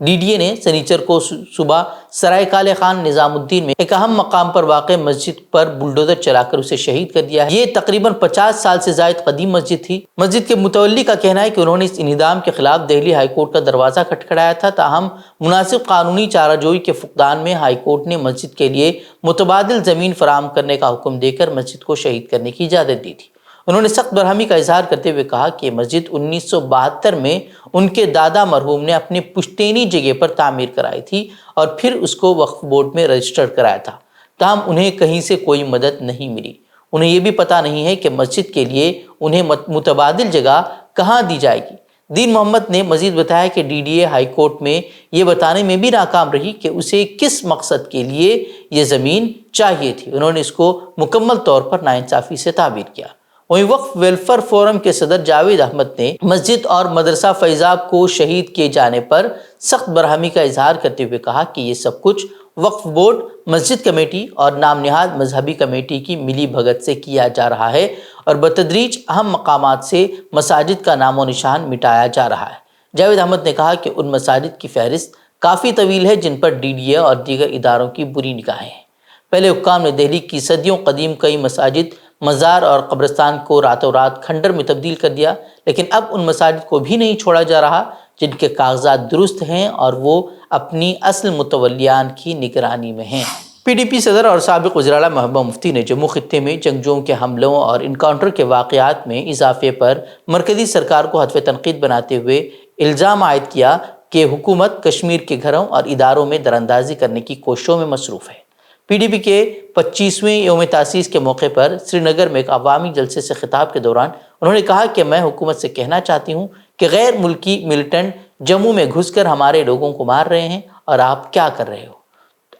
DDA نے سنیچر کو صبح سرائے کالے خان نظام الدین میں ایک اہم مقام پر واقع مسجد پر بلڈوزر چلا کر اسے شہید کر دیا ہے۔ یہ تقریباً 50 سال سے زائد قدیم مسجد تھی۔ مسجد کے متولی کا کہنا ہے کہ انہوں نے اس انہدام کے خلاف دہلی ہائی کورٹ کا دروازہ کھٹکھٹایا تھا، تاہم مناسب قانونی چارہ جوئی کے فقدان میں ہائی کورٹ نے مسجد کے لیے متبادل زمین فراہم کرنے کا حکم دے کر مسجد کو شہید کرنے کی اجازت دی تھی۔ انہوں نے سخت برہمی کا اظہار کرتے ہوئے کہا کہ یہ مسجد 1972 میں ان کے دادا مرحوم نے اپنی پشتینی جگہ پر تعمیر کرائی تھی اور پھر اس کو وقف بورڈ میں رجسٹرڈ کرایا تھا، تاہم انہیں کہیں سے کوئی مدد نہیں ملی۔ انہیں یہ بھی پتہ نہیں ہے کہ مسجد کے لیے انہیں متبادل جگہ کہاں دی جائے گی۔ دین محمد نے مزید بتایا کہ DDA ہائی کورٹ میں یہ بتانے میں بھی ناکام رہی کہ اسے کس مقصد کے لیے یہ زمین چاہیے تھی۔ انہوں نے اس کو مکمل طور پر ناانصافی سے تعبیر کیا۔ وہیں وقف ویلفیئر فورم کے صدر جاوید احمد نے مسجد اور مدرسہ فیضاب کو شہید کیے جانے پر سخت برہمی کا اظہار کرتے ہوئے کہا کہ یہ سب کچھ وقف بورڈ، مسجد کمیٹی اور نام نہاد مذہبی کمیٹی کی ملی بھگت سے کیا جا رہا ہے اور بتدریج اہم مقامات سے مساجد کا نام و نشان مٹایا جا رہا ہے۔ جاوید احمد نے کہا کہ ان مساجد کی فہرست کافی طویل ہے جن پر DDA اور دیگر اداروں کی بری نگاہیں ہیں۔ پہلے حکام نے دہلی کی صدیوں قدیم کئی مساجد، مزار اور قبرستان کو راتوں رات کھنڈر میں تبدیل کر دیا، لیکن اب ان مساجد کو بھی نہیں چھوڑا جا رہا جن کے کاغذات درست ہیں اور وہ اپنی اصل متولیان کی نگرانی میں ہیں۔ PDP صدر اور سابق وزیر اعلیٰ محبوبہ مفتی نے جموں خطے میں جنگجوؤں کے حملوں اور انکاؤنٹر کے واقعات میں اضافے پر مرکزی سرکار کو ہدف تنقید بناتے ہوئے الزام عائد کیا کہ حکومت کشمیر کے گھروں اور اداروں میں دراندازی کرنے کی کوششوں میں مصروف ہے۔ PDP کے 25ویں یوم تاسیس کے موقع پر سری نگر میں ایک عوامی جلسے سے خطاب کے دوران انہوں نے کہا کہ میں حکومت سے کہنا چاہتی ہوں کہ غیر ملکی ملیٹنٹ جموں میں گھس کر ہمارے لوگوں کو مار رہے ہیں اور آپ کیا کر رہے ہو؟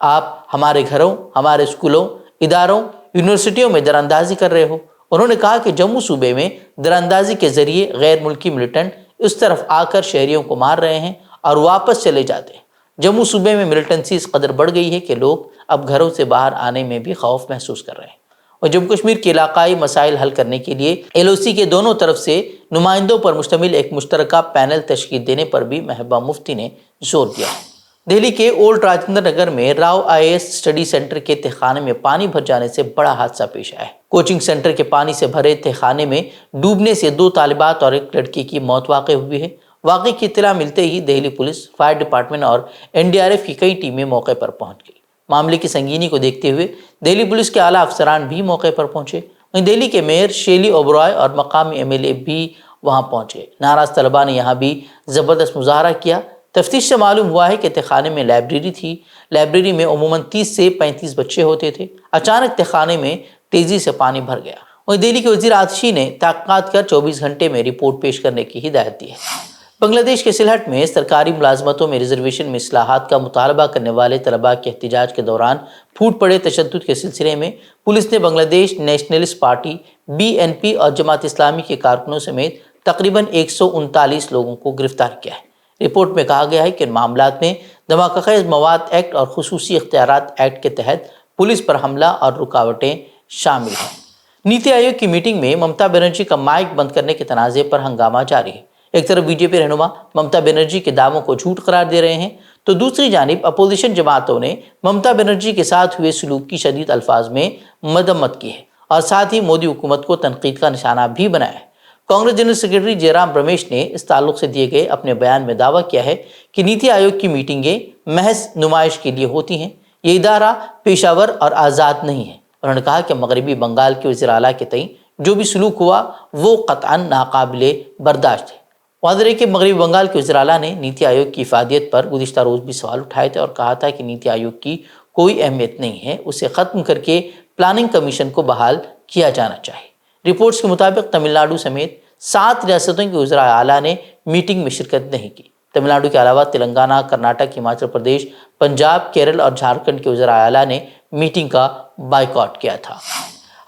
آپ ہمارے گھروں، ہمارے اسکولوں، اداروں، یونیورسٹیوں میں دراندازی کر رہے ہو۔ انہوں نے کہا کہ جموں صوبے میں دراندازی کے ذریعے غیر ملکی ملیٹنٹ اس طرف آ کر شہریوں کو مار رہے ہیں اور واپس چلے جاتے ہیں۔ جموں صوبے میں ملیٹنسی اس قدر بڑھ گئی ہے کہ لوگ اب گھروں سے باہر آنے میں بھی خوف محسوس کر رہے ہیں۔ اور جموں کشمیر کے علاقائی مسائل حل کرنے کے لیے LOC کے دونوں طرف سے نمائندوں پر مشتمل ایک مشترکہ پینل تشکیل دینے پر بھی محبوبہ مفتی نے زور دیا ہے۔ دہلی کے اولڈ راجندر نگر میں راؤ IAS اسٹڈی سینٹر کے تہخانے میں پانی بھر جانے سے بڑا حادثہ پیش آیا ہے۔ کوچنگ سینٹر کے پانی سے بھرے تہخانے میں ڈوبنے سے 2 طالبات اور ایک لڑکی کی موت واقع ہوئی ہے۔ واقعے کی اطلاع ملتے ہی دہلی پولیس، فائر ڈپارٹمنٹ اور NDRF کی کئی ٹیمیں موقع پر پہنچ گئی۔ معاملے کی سنگینی کو دیکھتے ہوئے دہلی پولیس کے اعلیٰ افسران بھی موقع پر پہنچے۔ وہیں دہلی کے میئر شیلی اوبرائے اور مقامی MLA بھی وہاں پہنچے۔ ناراض طلباء نے یہاں بھی زبردست مظاہرہ کیا۔ تفتیش سے معلوم ہوا ہے کہ تہخانے میں لائبریری تھی۔ لائبریری میں عموماً 30 سے 35 بچے ہوتے تھے۔ اچانک تہخانے میں تیزی سے پانی بھر گیا۔ وہیں دہلی کے وزیر آتشی نے تحقیقات کر 24 گھنٹے میں رپورٹ پیش کرنے کی ہدایت دی ہے۔ بنگلہ دیش کے سلہٹ میں سرکاری ملازمتوں میں ریزرویشن میں اصلاحات کا مطالبہ کرنے والے طلباء کے احتجاج کے دوران پھوٹ پڑے تشدد کے سلسلے میں پولیس نے بنگلہ دیش نیشنلسٹ پارٹی BNP اور جماعت اسلامی کے کارکنوں سمیت تقریباً 139 لوگوں کو گرفتار کیا ہے۔ رپورٹ میں کہا گیا ہے کہ ان معاملات میں دھماکہ خیز مواد ایکٹ اور خصوصی اختیارات ایکٹ کے تحت پولیس پر حملہ اور رکاوٹیں شامل ہیں۔ نیتی آیوگ کی میٹنگ میں ممتا بنرجی کا مائک بند کرنے کے تنازع پر ہنگامہ جاری ہے۔ ایک طرف BJP رہنما ممتا بنرجی کے دعووں کو جھوٹ قرار دے رہے ہیں تو دوسری جانب اپوزیشن جماعتوں نے ممتا بنرجی کے ساتھ ہوئے سلوک کی شدید الفاظ میں مذمت کی ہے اور ساتھ ہی مودی حکومت کو تنقید کا نشانہ بھی بنایا ہے۔ کانگریس جنرل سیکرٹری جے رام رمیش نے اس تعلق سے دیے گئے اپنے بیان میں دعویٰ کیا ہے کہ نیتی آیوگ کی میٹنگیں محض نمائش کے لیے ہوتی ہیں۔ یہ ادارہ پیشہ ور اور آزاد نہیں ہے۔ انہوں نے کہا کہ مغربی بنگال کے وزیر اعلیٰ کے تئیں جو بھی سلوک ہوا وہ قطعاً ناقابل برداشت ہے۔ واضح ہے کہ مغربی بنگال کے وزیر اعلیٰ نے نیتی آیوگ کی افادیت پر گزشتہ روز بھی سوال اٹھائے تھے اور کہا تھا کہ نیتی آیوگ کی کوئی اہمیت نہیں ہے، اسے ختم کر کے پلاننگ کمیشن کو بحال کیا جانا چاہیے۔ رپورٹس کے مطابق تمل ناڈو سمیت 7 ریاستوں کے وزراء اعلیٰ نے میٹنگ میں شرکت نہیں کی۔ تمل ناڈو کے علاوہ تلنگانہ، کرناٹک، ہماچل پردیش، پنجاب، کیرل اور جھارکھنڈ کے وزراء اعلیٰ نے میٹنگ کا بائیکاٹ کیا تھا۔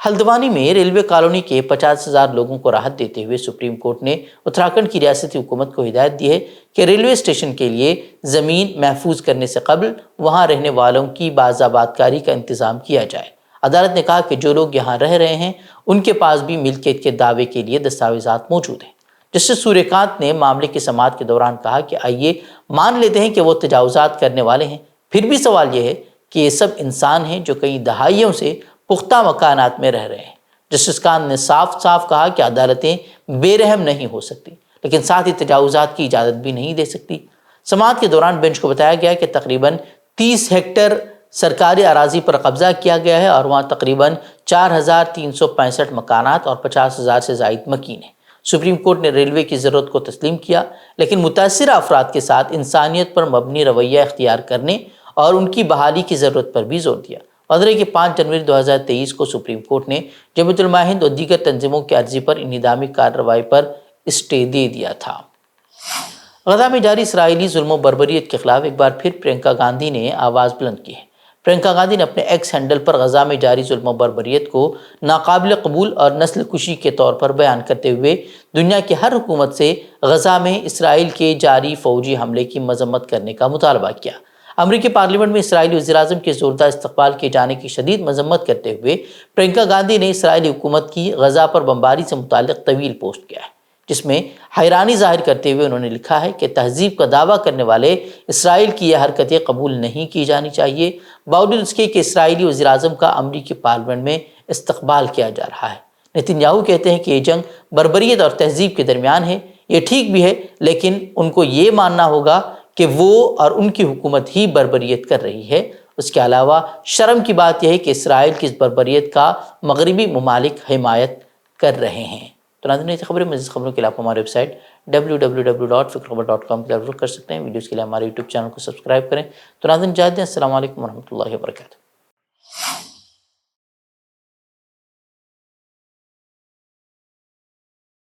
ہلدوانی میں ریلوے کالونی کے 50,000 لوگوں کو راحت دیتے ہوئے سپریم کورٹ نے اتراکھنڈ کی ریاستی حکومت کو ہدایت دی ہے کہ ریلوے اسٹیشن کے لیے زمین محفوظ کرنے سے قبل وہاں رہنے والوں کی بازآباد کاری کا انتظام کیا جائے۔ عدالت نے کہا کہ جو لوگ یہاں رہ رہے ہیں ان کے پاس بھی ملکیت کے دعوے کے لیے دستاویزات موجود ہیں۔ جسٹس سوریہ کانت نے معاملے کی سماعت کے دوران کہا کہ آئیے مان لیتے ہیں کہ وہ تجاوزات کرنے والے ہیں، پھر بھی سوال یہ ہے کہ یہ سب انسان ہیں جو کئی دہائیوں سے پختہ مکانات میں رہ رہے ہیں۔ جسٹس کانت نے صاف صاف کہا کہ عدالتیں بے رحم نہیں ہو سکتی، لیکن ساتھ ہی تجاوزات کی اجازت بھی نہیں دے سکتی۔ سماعت کے دوران بینچ کو بتایا گیا کہ تقریباً 30 ہیکٹر سرکاری اراضی پر قبضہ کیا گیا ہے اور وہاں تقریباً 4365 مکانات اور 50,000 سے زائد مکین ہیں۔ سپریم کورٹ نے ریلوے کی ضرورت کو تسلیم کیا، لیکن متاثرہ افراد کے ساتھ انسانیت پر مبنی رویہ اختیار کرنے اور ان کی بحالی کی ضرورت پر بھی زور دیا۔ واضح کہ 5 جنوری 2023 کو سپریم کورٹ نے جبہت الماہند اور دیگر تنظیموں کی عرضی پر انہدامی کارروائی پر اسٹے دے دیا تھا۔ غزہ میں جاری اسرائیلی ظلم و بربریت کے خلاف ایک بار پھر پرینکا گاندھی نے آواز بلند کی ہے۔ پرینکا گاندھی نے اپنے ایکس ہینڈل پر غزہ میں جاری ظلم و بربریت کو ناقابل قبول اور نسل کشی کے طور پر بیان کرتے ہوئے دنیا کی ہر حکومت سے غزہ میں اسرائیل کے جاری فوجی حملے کی مذمت کرنے کا مطالبہ کیا۔ امریکی پارلیمنٹ میں اسرائیلی وزیراعظم کے زوردار استقبال کیے جانے کی شدید مذمت کرتے ہوئے پرینکا گاندھی نے اسرائیلی حکومت کی غزہ پر بمباری سے متعلق طویل پوسٹ کیا ہے، جس میں حیرانی ظاہر کرتے ہوئے انہوں نے لکھا ہے کہ تہذیب کا دعویٰ کرنے والے اسرائیل کی یہ حرکتیں قبول نہیں کی جانی چاہیے، باوجود اس کے کہ اسرائیلی وزیراعظم کا امریکی پارلیمنٹ میں استقبال کیا جا رہا ہے۔ نتن یاہو کہتے ہیں کہ یہ جنگ بربریت اور تہذیب کے درمیان ہے۔ یہ ٹھیک بھی ہے، لیکن ان کو یہ ماننا ہوگا کہ وہ اور ان کی حکومت ہی بربریت کر رہی ہے۔ اس کے علاوہ شرم کی بات یہ ہے کہ اسرائیل کی اس بربریت کا مغربی ممالک حمایت کر رہے ہیں۔ تو ناظرین، خبریں مزید خبروں کے لیے آپ ہماری ویب سائٹ www.fikrkhabar.com پر ضرور کر سکتے ہیں۔ ویڈیوز کے لیے ہمارے یوٹیوب چینل کو سبسکرائب کریں۔ تو ناظرین، السلام علیکم ورحمۃ اللہ وبرکاتہ۔